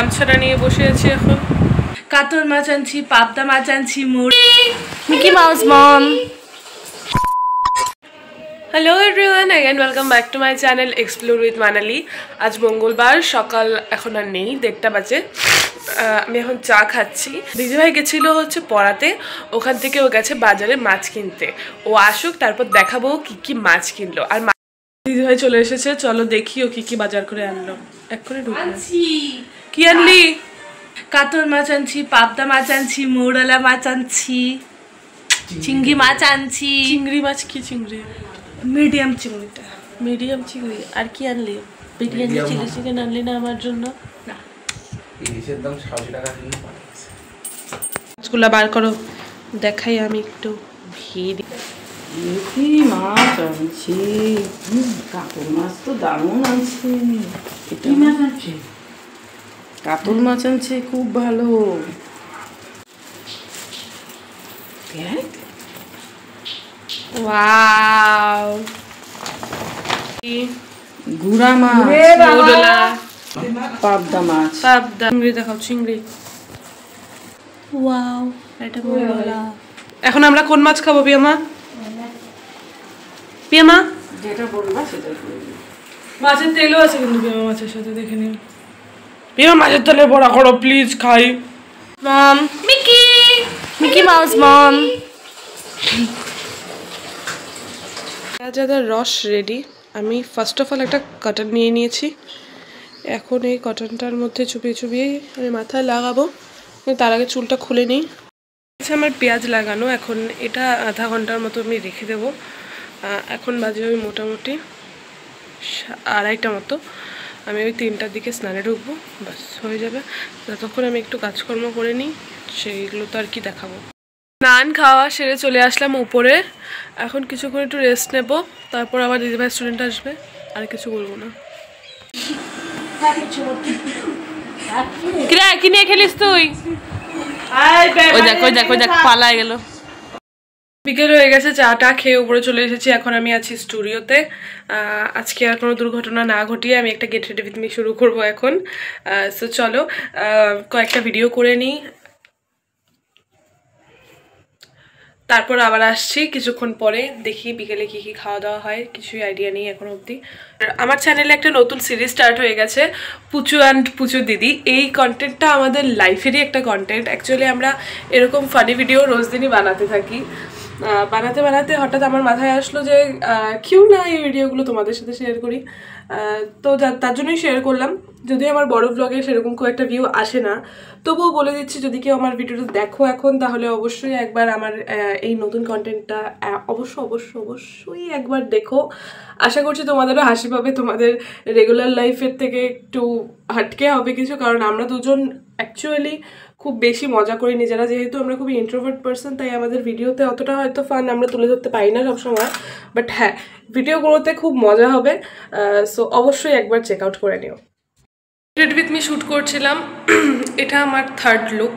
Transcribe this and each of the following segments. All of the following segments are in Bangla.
গামছাটা নিয়ে বসে আছি এখন। কাতল মাছ আনছি, পাবদা মাছ আনছি, মুড়ি। Mickey Mouse mom. Hello everyone, again welcome back to my channel explore with Manali. আজ মঙ্গলবার, সকাল এখন আর নেই, 1টা বাজে। আমি এখন চা খাচ্ছি। দিদিভাই গেছিল হচ্ছে পড়াতে, ওখান থেকে ও গেছে বাজারে মাছ কিনতে। ও আসুক, তারপর দেখাবো কি কি মাছ কিনলো। আর দিদিভাই চলে এসেছে, চলো দেখি ও কি কি বাজার করে আনলো। এক্ষুনি ঢুকছি। কি আনলি? কাতল মাছ আনছি, পাবদা মাছ আনছি, মৌরলা মাছ আনছি, চিংড়ি মাছ আনছি। চিংড়ি মাছ? কি চিংড়ি? মিডিয়াম চিংড়িটা। মিডিয়াম চিংড়ি। আর কি আনলি? বিরিয়ানি চিলি চিকেন আনলি না আমার জন্য? না, ইলিশের দাম 60 টাকা কিলো। মাছগুলো বার করো, দেখাই আমি একটু। ভিড় কি মাছ আনছি, কাতল মাছ তো দারুণ আনছে। কি মাছ আনছে? কাতল মাছ আনছে, খুব ভালো। ওয়াও, গুড়া মাছ, পাবদা মাছ। পাবদা চিংড়ি দেখাও, চিংড়ি। ওয়াও, এটা মৌরলা। এখন আমরা কোন মাছ খাবো পিয়ামা? পিয়ামা যেটা বলবা সেটা বলবি। মাছের তেলও আছে কিন্তু পিয়ামা মাছের সাথে, দেখে নিও। পিয়ামা মাছের তেলের বড়া করো প্লিজ, খাই। মম, মিকি, মিকি মাউস মম। পেঁয়াজাদার রস রেডি। আমি ফার্স্ট অফ অল একটা কটন নিয়ে নিয়েছি। এখন এই কটনটার মধ্যে চুপিয়ে চুপিয়ে আমি মাথায় লাগাবো। তার আগে চুলটা খুলে নিই। আমার পেঁয়াজ লাগানো, এখন এটা আধা ঘন্টার মতো আমি রেখে দেবো। এখন বাজে ওই মোটামুটি 2:30টা মতো। আমি ওই 3টার দিকে স্নানে ঢুকবো, বাস হয়ে যাবে। ততক্ষণ আমি একটু কাজকর্ম করে নিই, সেইগুলো তো আর কি দেখাবো। স্নান খাওয়া সেরে চলে আসলাম উপরে। এখন কিছুক্ষণ একটু রেস্ট নেব, তারপর আবার দিদিভাই স্টুডেন্ট আসবে। আর কিছু বলবো না। কি নিয়ে খেলিস তুই? ওই দেখ ওই দেখ ওই দেখ, পালায় গেল। বিকেল হয়ে গেছে, চাটা খেয়ে উপরে চলে এসেছি। এখন আমি আছি স্টুডিওতে। আজকে আর কোনো দুর্ঘটনা না ঘটিয়ে আমি একটা গেট রেডি উইথ মি শুরু করব এখন। সো চলো কয়েকটা ভিডিও করে নিই, তারপর আবার আসছি কিছুক্ষণ পরে। দেখি বিকেলে কি কি খাওয়া দাওয়া হয়, কিছুই আইডিয়া নেই এখন অবধি। আমার চ্যানেলে একটা নতুন সিরিজ স্টার্ট হয়ে গেছে, পুচু অ্যান্ড পুচু দিদি। এই কন্টেন্টটা আমাদের লাইফেরই একটা কন্টেন্ট। অ্যাকচুয়ালি আমরা এরকম ফানি ভিডিও রোজ দিনই বানাতে থাকি। বানাতে বানাতে হঠাৎ আমার মাথায় আসলো যে কেউ না এই ভিডিওগুলো তোমাদের সাথে শেয়ার করি। তো তার জন্যই শেয়ার করলাম। যদিও আমার বড় ব্লগে সেরকম খুব একটা ভিউ আসে না, তবুও বলে দিচ্ছি, যদি কেউ আমার ভিডিওটা দেখো এখন, তাহলে অবশ্যই একবার আমার এই নতুন কন্টেন্টটা অবশ্যই একবার দেখো। আশা করছি তোমাদেরও হাসি পাবে, তোমাদের রেগুলার লাইফের থেকে একটু হাটকে হবে কিছু। কারণ আমরা দুজন অ্যাকচুয়ালি খুব বেশি মজা করি নিজেরা, যেহেতু আমরা খুবই ইন্ট্রোভার্ট পার্সন, তাই আমাদের ভিডিওতে অতটা হয়তো ফান আমরা তুলে ধরতে পারি না সবসময়। বাট হ্যাঁ, ভিডিওগুলোতে খুব মজা হবে। সো অবশ্যই একবার চেক আউট করে নিও। রেড উইথ মি শ্যুট করছিলাম, এটা আমার 3rd লুক।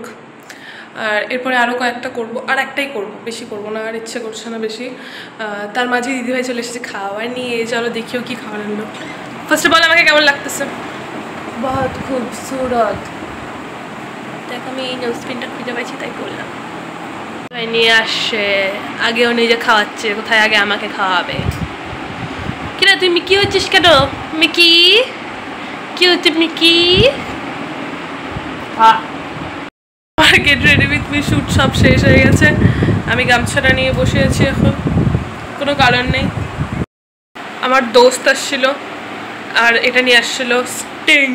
আর এরপরে আরও কয়েকটা করবো, আর একটাই করবো, বেশি করবো না, আর ইচ্ছে করছে না বেশি। তার মাঝে দিদিভাই চলে এসেছে খাওয়ার নিয়ে। চলো দেখিও কি খাওয়ার আনলো। ফার্স্ট অফ অল আমাকে কেমন লাগতেছে? বহুত খুবসুরত। দেখ, আমি এই নোজ পিনটা খুঁজে পাইছি তাই করলাম। নিয়ে আসছে, আগেও নিজে খাওয়াচ্ছে, কোথায় আগে আমাকে খাওয়াবে। কিরা তুই মিকি হচ্ছিস কেন? মিকি কি হচ্ছে? Mickey get ready with me shoot সব শেষ হয়ে গেছে। আমি গামছাটা নিয়ে বসে আছি এখন, কোনো কারণ নেই। আমার দোস্ত আসছিল আর এটা নিয়ে আসছিল স্টিং।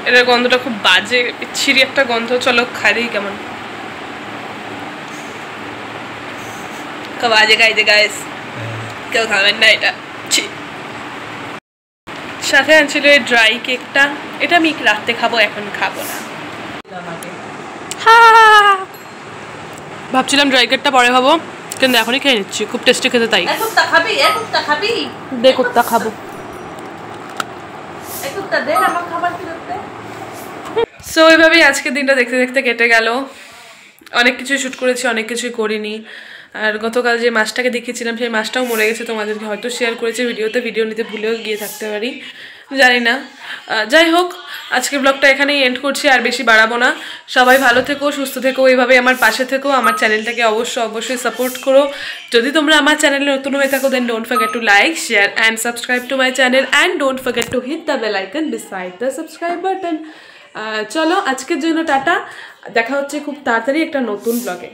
এটার গন্ধটা খুব বাজে, বিচ্ছিরি একটা গন্ধ। চলো খাই কেমন। বাজে গাইতে গাইস, কেউ খাবেন না এটা। সাথে আনছিল এই ড্রাই কেকটা, এটা আমি রাতে খাবো, এখন খাবো না। ভাবছিলাম ড্রাই কেকটা পরে খাবো, কিন্তু এখনই খেয়ে নিচ্ছি, খুব টেস্টি খেতে। তাই দে কুত্তা খাবো। সো এইভাবেই আজকের দিনটা দেখতে দেখতে কেটে গেল। অনেক কিছুই শ্যুট করেছি, অনেক কিছুই করিনি। আর গতকাল যে মাছটাকে দেখিয়েছিলাম সেই মাছটাও মরে গেছে, তোমাদেরকে হয়তো শেয়ার করেছি ভিডিওতে, ভিডিও নিতে ভুলেও গিয়ে থাকতে পারি। জানি না। যাই হোক, আজকের ব্লগটা এখানেই এন্ড করছি, আর বেশি বাড়াবো না। সবাই ভালো থেকো, সুস্থ থেকো, এইভাবে আমার পাশে থেকো। আমার চ্যানেলটাকে অবশ্যই সাপোর্ট করো। যদি তোমরা আমার চ্যানেলে নতুন হয়ে থাকো, then don't forget to like, share and subscribe to my channel, and don't forget to hit the bell icon beside the subscribe button. চলো আজকের জন্য টাটা, দেখা হচ্ছে খুব তাড়াতাড়ি একটা নতুন ব্লগে।